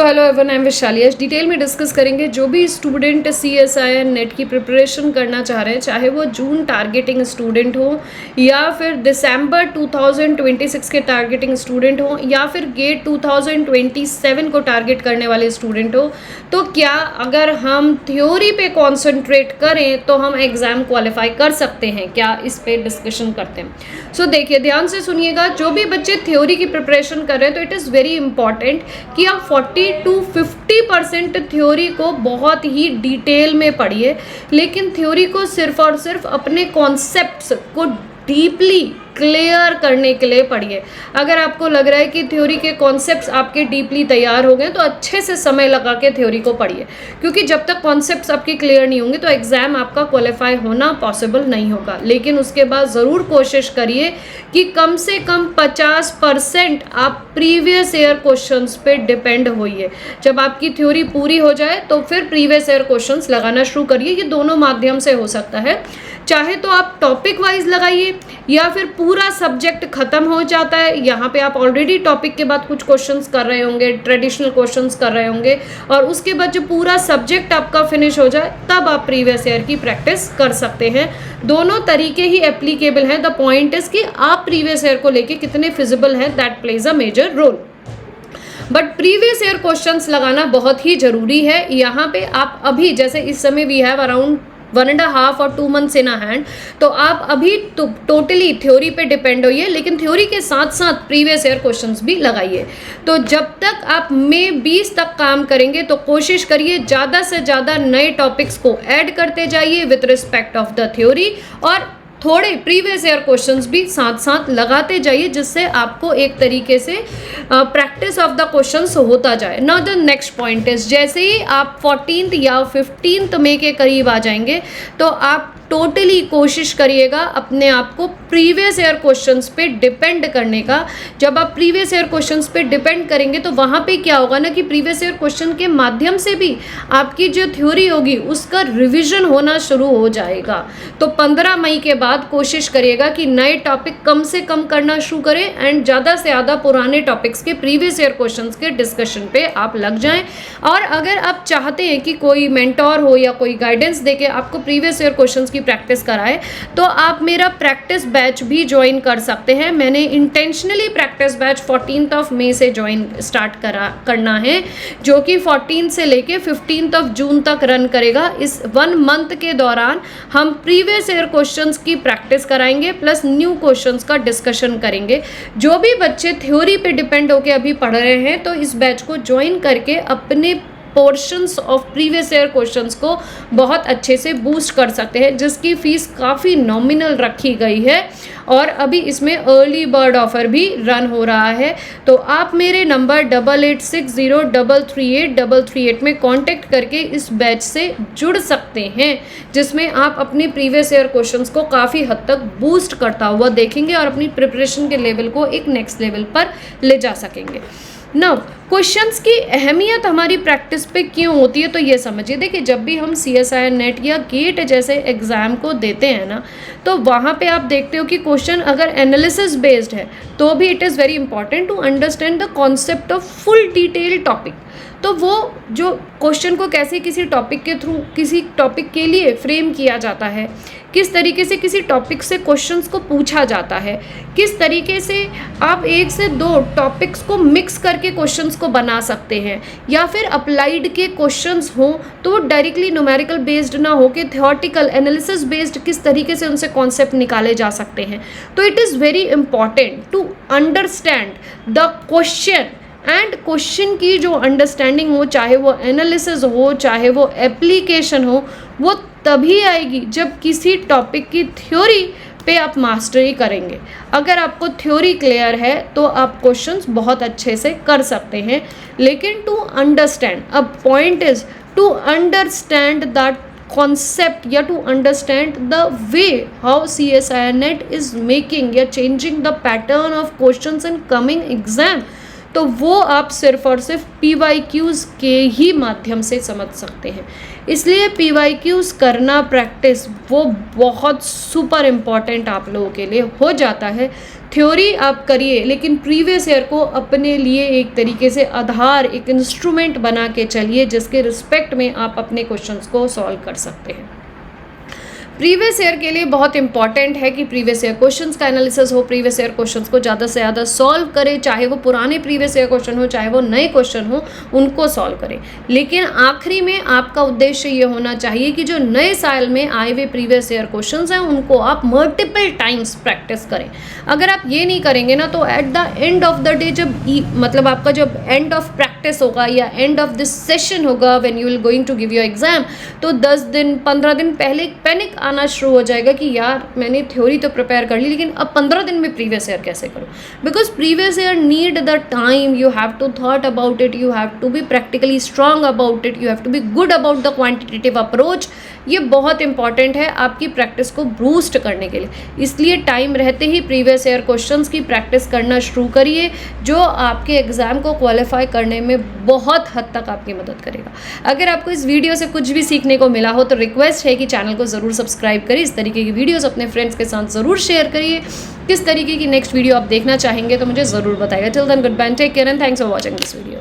Hello everyone, I am Vaishali. आज detail में discuss करेंगे जो भी स्टूडेंट CSIR नेट की प्रिपरेशन करना चाह रहे हैं, चाहे वो जून टारगेटिंग स्टूडेंट हो या फिर दिसंबर 2026 के टारगेटिंग स्टूडेंट हो या फिर गेट 2027 को टारगेट करने वाले स्टूडेंट हो, तो क्या अगर हम थ्योरी पे कॉन्सेंट्रेट करें तो हम एग्ज़ाम क्वालिफाई कर सकते हैं क्या, इस पे डिस्कशन करते हैं। सो देखिए, ध्यान से सुनिएगा। जो भी बच्चे थ्योरी की प्रिपरेशन कर रहे हैं तो इट इज़ वेरी इंपॉर्टेंट कि आप 40 to 50% थ्योरी को बहुत ही डिटेल में पढ़िए, लेकिन थ्योरी को सिर्फ और सिर्फ अपने कॉन्सेप्ट्स को डीपली क्लियर करने के लिए पढ़िए। अगर आपको लग रहा है कि थ्योरी के कॉन्सेप्ट्स आपके डीपली तैयार हो गए तो अच्छे से समय लगा के थ्योरी को पढ़िए, क्योंकि जब तक कॉन्सेप्ट्स आपके क्लियर नहीं होंगे तो एग्ज़ाम आपका क्वालिफाई होना पॉसिबल नहीं होगा। लेकिन उसके बाद ज़रूर कोशिश करिए कि कम से कम 50% आप प्रीवियस ईयर क्वेश्चंस पे डिपेंड होइए। जब आपकी थ्योरी पूरी हो जाए तो फिर प्रीवियस ईयर क्वेश्चंस लगाना शुरू करिए। ये दोनों माध्यम से हो सकता है, चाहे तो आप टॉपिक वाइज लगाइए या फिर पूरा सब्जेक्ट खत्म हो जाता है, यहाँ पे आप ऑलरेडी टॉपिक के बाद कुछ क्वेश्चंस कर रहे होंगे, ट्रेडिशनल क्वेश्चंस कर रहे होंगे, और उसके बाद जब पूरा सब्जेक्ट आपका फिनिश हो जाए तब आप प्रीवियस ईयर की प्रैक्टिस कर सकते हैं। दोनों तरीके ही एप्लीकेबल हैं। द पॉइंट इज कि आप प्रीवियस ईयर को लेके कितने फिजिबल हैं, that plays a major role. But previous year questions लगाना बहुत ही ज़रूरी है। यहाँ पे आप अभी, जैसे इस समय वी हैव अराउंड 1.5 और 2 months इन हैंड, तो आप अभी तो टोटली थ्योरी पे डिपेंड होइए, लेकिन थ्योरी के साथ साथ प्रीवियस ईयर क्वेश्चंस भी लगाइए। तो जब तक आप मई 20 तक काम करेंगे तो कोशिश करिए ज़्यादा से ज़्यादा नए टॉपिक्स को ऐड करते जाइए with respect of the theory, और थोड़े प्रीवियस ईयर क्वेश्चंस भी साथ साथ लगाते जाइए, जिससे आपको एक तरीके से प्रैक्टिस ऑफ द क्वेश्चंस होता जाए। Now the next point is, जैसे ही आप 14th या 15th मई के करीब आ जाएंगे तो आप टोटली कोशिश करिएगा अपने आप को प्रीवियस ईयर क्वेश्चंस पे डिपेंड करने का। जब आप प्रीवियस ईयर क्वेश्चंस पे डिपेंड करेंगे तो वहाँ पे क्या होगा ना कि प्रीवियस ईयर क्वेश्चन के माध्यम से भी आपकी जो थ्योरी होगी उसका रिवीजन होना शुरू हो जाएगा। तो 15 मई के बाद कोशिश करिएगा कि नए टॉपिक कम से कम करना शुरू करें एंड ज़्यादा से ज़्यादा पुराने टॉपिक्स के प्रीवियस ईयर क्वेश्चंस के डिस्कशन पे आप लग जाएँ। और अगर आप चाहते हैं कि कोई मेंटोर हो या कोई गाइडेंस दे के आपको प्रीवियस ईयर क्वेश्चंस प्रैक्टिस कराए, तो आप मेरा प्रैक्टिस बैच भी ज्वाइन कर सकते हैं। मैंने इंटेंशनली प्रैक्टिस बैच 14th मई से स्टार्ट करना है, जो कि 14 से लेके 15 जून तक रन करेगा। इस 1 मंथ के दौरान हम प्रीवियस ईयर क्वेश्चंस की प्रैक्टिस कराएंगे प्लस न्यू क्वेश्चंस का डिस्कशन करेंगे। जो भी बच्चे थ्योरी पे डिपेंड होके अभी पढ़ रहे हैं तो इस बैच को ज्वाइन करके अपने portions of previous year questions को बहुत अच्छे से बूस्ट कर सकते हैं, जिसकी फ़ीस काफ़ी नॉमिनल रखी गई है और अभी इसमें अर्ली बर्ड ऑफर भी रन हो रहा है। तो आप मेरे नंबर 8860338338 में कांटेक्ट करके इस बैच से जुड़ सकते हैं, जिसमें आप अपनी प्रीवियस ईयर क्वेश्चंस को काफ़ी हद तक बूस्ट करता हुआ देखेंगे और अपनी प्रिपरेशन के लेवल को एक नेक्स्ट लेवल पर ले जा सकेंगे। नाउ क्वेश्चंस की अहमियत हमारी प्रैक्टिस पे क्यों होती है, तो ये समझिए। देखिए, जब भी हम CSIR नेट या गेट जैसे एग्ज़ाम को देते हैं ना, तो वहाँ पे आप देखते हो कि क्वेश्चन अगर एनालिसिस बेस्ड है तो भी it is very important to understand the concept of full detail topic. तो वो जो क्वेश्चन को कैसे किसी टॉपिक के थ्रू किसी टॉपिक के लिए फ्रेम किया जाता है, किस तरीके से किसी टॉपिक से क्वेश्चंस को पूछा जाता है, किस तरीके से आप 1 से 2 टॉपिक्स को मिक्स करके क्वेश्चंस को बना सकते हैं, या फिर अप्लाइड के क्वेश्चंस हों तो वो डायरेक्टली न्यूमेरिकल बेस्ड ना हो के थियोरटिकल एनालिसिस बेस्ड किस तरीके से उनसे कॉन्सेप्ट निकाले जा सकते हैं। तो it is very important to understand the question and question की जो अंडरस्टैंडिंग हो, चाहे वो एनालिसिस हो चाहे वो एप्लीकेशन हो, वो तभी आएगी जब किसी टॉपिक की थ्योरी पे आप मास्टरी करेंगे। अगर आपको थ्योरी क्लियर है तो आप क्वेश्चंस बहुत अच्छे से कर सकते हैं, लेकिन टू अंडरस्टैंड, अब point is to understand that concept या to understand the way how CSIR net is making या changing the pattern of questions in coming exam, तो वो आप सिर्फ और सिर्फ PYQs के ही माध्यम से समझ सकते हैं। इसलिए PYQs करना प्रैक्टिस वो बहुत सुपर इम्पॉर्टेंट आप लोगों के लिए हो जाता है, थ्योरी आप करिए, लेकिन प्रीवियस ईयर को अपने लिए एक तरीके से आधार, एक इंस्ट्रूमेंट बना के चलिए जिसके रिस्पेक्ट में आप अपने क्वेश्चंस को सॉल्व कर सकते हैं। प्रीवियस ईयर के लिए बहुत इंपॉर्टेंट है कि प्रीवियस ईयर क्वेश्चंस का एनालिसिस हो, प्रीवियस ईयर क्वेश्चंस को ज़्यादा से ज़्यादा सॉल्व करें, चाहे वो पुराने प्रीवियस ईयर क्वेश्चन हो, चाहे वो नए क्वेश्चन हो, उनको सॉल्व करें। लेकिन आखिरी में आपका उद्देश्य ये होना चाहिए कि जो नए साल में आए हुए प्रीवियस ईयर क्वेश्चंस हैं उनको आप मल्टीपल टाइम्स प्रैक्टिस करें। अगर आप ये नहीं करेंगे ना तो at the end of the day मतलब आपका जब एंड ऑफ प्रैक्टिस होगा या एंड ऑफ दिस सेशन होगा when you will going to give your exam, तो 10 दिन 15 दिन पहले पैनिक आना शुरू हो जाएगा कि यार मैंने थ्योरी तो प्रिपेयर कर ली लेकिन अब 15 दिन में प्रीवियस ईयर कैसे करूं। Because previous year need the time, you have to thought about it, you have to be practically strong about it, you have to be good about the quantitative approach. ये बहुत important है आपकी practice को boost करने के लिए। इसलिए time रहते ही प्रीवियस ईयर क्वेश्चंस की प्रैक्टिस करना शुरू करिए, जो आपके एग्जाम को क्वालिफाई करने में बहुत हद तक आपकी मदद करेगा। अगर आपको इस वीडियो से कुछ भी सीखने को मिला हो तो रिक्वेस्ट है कि चैनल को ज़रूर सब्सक्राइब करिए, इस तरीके की वीडियोस अपने फ्रेंड्स के साथ ज़रूर शेयर करिए। किस तरीके की नेक्स्ट वीडियो आप देखना चाहेंगे तो मुझे ज़रूर बताइएगा। Till then good bye, take care and thanks for watching this video.